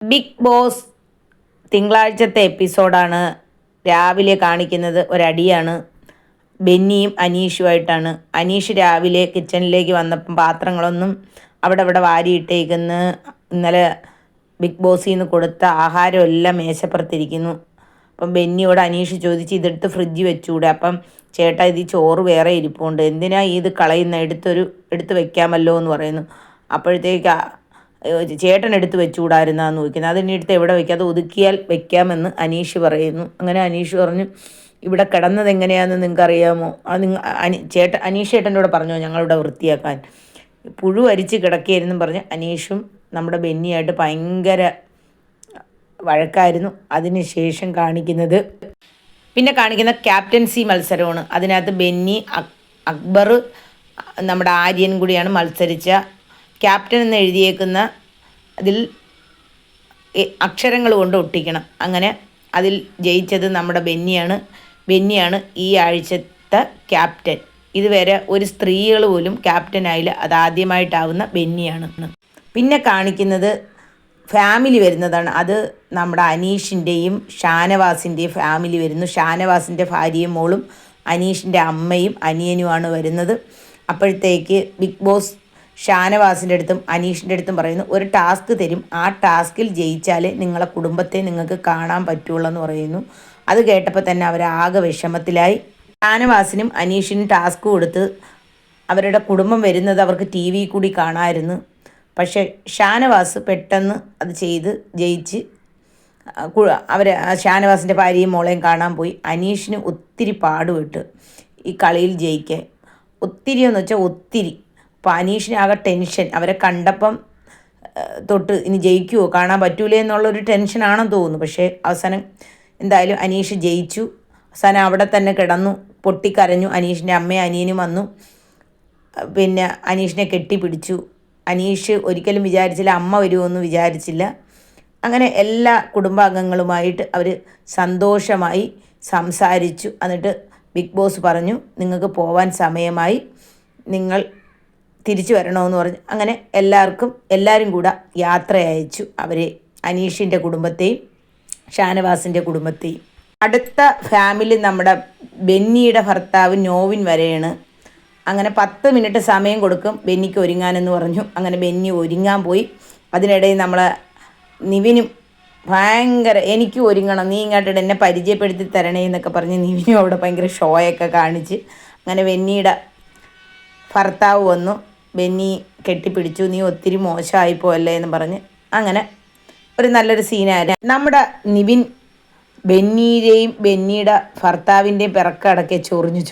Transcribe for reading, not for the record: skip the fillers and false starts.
Big boss തിങ്കളാഴ്ചത്തെ എപ്പിസോഡാണ്. രാവിലെ കാണിക്കുന്നത് ഒരടിയാണ്. ബെന്നിയും അനീഷുമായിട്ടാണ്. അനീഷ് രാവിലെ കിച്ചണിലേക്ക് വന്നപ്പം പാത്രങ്ങളൊന്നും അവിടെ വാരിയിട്ടേക്കുന്നു. ഇന്നലെ ബിഗ് ബോസിൽ നിന്ന് കൊടുത്ത ആഹാരമെല്ലാം മേശപ്പുറത്തിരിക്കുന്നു. അപ്പം ബെന്നിയോട് അനീഷ് ചോദിച്ച് ഇതെടുത്ത് ഫ്രിഡ്ജിൽ വെച്ചുകൂടെ? അപ്പം ചേട്ടാ, ഇത് ചോറ് വേറെ ഇരിപ്പുണ്ട്, എന്തിനാ ഇത് കളയുന്ന, എടുത്ത് വെക്കാമല്ലോ എന്ന് പറയുന്നു. അപ്പോഴത്തേക്ക് ചേട്ടൻ എടുത്ത് വെച്ചുകൂടായിരുന്നാന്ന് ചോദിക്കുന്നത്. അതിൻ്റെ അടുത്ത് എവിടെ വെക്കാം, അത് ഒതുക്കിയാൽ വെക്കാമെന്ന് അനീഷ് പറയുന്നു. അങ്ങനെ അനീഷ് പറഞ്ഞു, ഇവിടെ കിടന്നത് എങ്ങനെയാണെന്ന് നിങ്ങൾക്ക് അറിയാമോ? അത് അനീഷ് ചേട്ടൻ്റെ കൂടെ പറഞ്ഞോ ഞങ്ങളിവിടെ വൃത്തിയാക്കാൻ. പുഴു അരിച്ച് കിടക്കുകയായിരുന്നും പറഞ്ഞ് അനീഷും നമ്മുടെ ബെന്നിയായിട്ട് ഭയങ്കര വഴക്കായിരുന്നു. അതിനുശേഷം കാണിക്കുന്ന ക്യാപ്റ്റൻസി മത്സരമാണ്. അതിനകത്ത് ബെന്നി, അക്ബർ, നമ്മുടെ ആര്യൻ കൂടിയാണ് മത്സരിച്ച. ക്യാപ്റ്റൻ എന്ന് എഴുതിയേക്കുന്ന അതിൽ അക്ഷരങ്ങൾ കൊണ്ട് ഒട്ടിക്കണം. അങ്ങനെ അതിൽ ജയിച്ചത് നമ്മുടെ ബെന്നിയാണ് ഈ ആഴ്ചത്തെ ക്യാപ്റ്റൻ. ഇതുവരെ ഒരു സ്ത്രീകൾ പോലും ക്യാപ്റ്റനായില്ല. അതാദ്യമായിട്ടാവുന്ന ബെന്നിയാണ്. പിന്നെ കാണിക്കുന്നത് ഫാമിലി വരുന്നതാണ്. അത് നമ്മുടെ അനീഷിൻ്റെയും ഷാനവാസിൻ്റെയും ഫാമിലി വരുന്നു. ഷാനവാസിൻ്റെ ഭാര്യയും മോളും അനീഷിൻ്റെ അമ്മയും അനിയനുമാണ് വരുന്നത്. അപ്പോഴത്തേക്ക് ബിഗ് ബോസ് ഷാനവാസിൻ്റെ അടുത്തും അനീഷിൻ്റെ അടുത്തും പറയുന്നു, ഒരു ടാസ്ക് തരും, ആ ടാസ്കിൽ ജയിച്ചാലേ നിങ്ങളെ കുടുംബത്തെ നിങ്ങൾക്ക് കാണാൻ പറ്റുള്ളൂ എന്ന് പറയുന്നു. അത് കേട്ടപ്പോൾ തന്നെ അവരാകെ വിഷമത്തിലായി. ഷാനവാസിനും അനീഷിനും ടാസ്ക് കൊടുത്ത് അവരുടെ കുടുംബം വരുന്നത് അവർക്ക് ടി വി കൂടി കാണാമായിരുന്നു. പക്ഷേ ഷാനവാസ് പെട്ടെന്ന് അത് ചെയ്ത് ജയിച്ച് ഷാനവാസിൻ്റെ ഭാര്യയും മോളെയും കാണാൻ പോയി. അനീഷിന് ഒത്തിരി പാടുപെട്ട് ഈ കളിയിൽ ജയിക്കാൻ. ഒത്തിരി എന്ന് വെച്ചാൽ ഒത്തിരി. അപ്പോൾ അനീഷിന് ആകെ ടെൻഷൻ. അവരെ കണ്ടപ്പം തൊട്ട് ഇനി ജയിക്കുമോ, കാണാൻ പറ്റൂലേ എന്നുള്ളൊരു ടെൻഷനാണെന്ന് തോന്നുന്നു. പക്ഷേ അവസാനം എന്തായാലും അനീഷ് ജയിച്ചു. അവസാനം അവിടെ തന്നെ കിടന്നു പൊട്ടിക്കരഞ്ഞു. അനീഷിൻ്റെ അമ്മയും അനിയനും വന്നു, പിന്നെ അനീഷിനെ കെട്ടിപ്പിടിച്ചു. അനീഷ് ഒരിക്കലും വിചാരിച്ചില്ല അമ്മ വരുമെന്ന് വിചാരിച്ചില്ല. അങ്ങനെ എല്ലാ കുടുംബാംഗങ്ങളുമായിട്ട് അവർ സന്തോഷമായി സംസാരിച്ചു. എന്നിട്ട് ബിഗ് ബോസ് പറഞ്ഞു, നിങ്ങൾക്ക് പോവാൻ സമയമായി, നിങ്ങൾ തിരിച്ചു വരണമെന്ന് പറഞ്ഞു. അങ്ങനെ എല്ലാവരും കൂടെ യാത്ര അയച്ചു അവരെ, അനീഷിൻ്റെ കുടുംബത്തെയും ഷാനവാസിൻ്റെ കുടുംബത്തെയും. അടുത്ത ഫാമിലി നമ്മുടെ ബെന്നിയുടെ ഭർത്താവ് നോവിൻ വരെയാണ്. അങ്ങനെ 10 മിനിറ്റ് സമയം കൊടുക്കും ബെന്നിക്ക് ഒരുങ്ങാനെന്ന് പറഞ്ഞു. അങ്ങനെ ബെന്നി ഒരുങ്ങാൻ പോയി. അതിനിടയിൽ നമ്മളെ നിവിനും ഭയങ്കര, എനിക്ക് ഒരുങ്ങണം, നീ ഇങ്ങോട്ട് എന്നെ പരിചയപ്പെടുത്തി തരണേ എന്നൊക്കെ പറഞ്ഞ് നിവിനും അവിടെ ഭയങ്കര ഷോയൊക്കെ കാണിച്ച്. അങ്ങനെ ബെന്നിയുടെ ഭർത്താവ് വന്നു, ബെന്നി കെട്ടിപ്പിടിച്ചു, നീ ഒത്തിരി മോശമായിപ്പോയല്ലേ എന്ന് പറഞ്ഞ്. അങ്ങനെ ഒരു നല്ലൊരു സീനായിരുന്നു. നമ്മുടെ നിവിൻ ബെന്നിയുടെയും ബെന്നിയുടെ ഭർത്താവിൻ്റെയും പിറക്കടക്കെ ചൊറിഞ്ഞു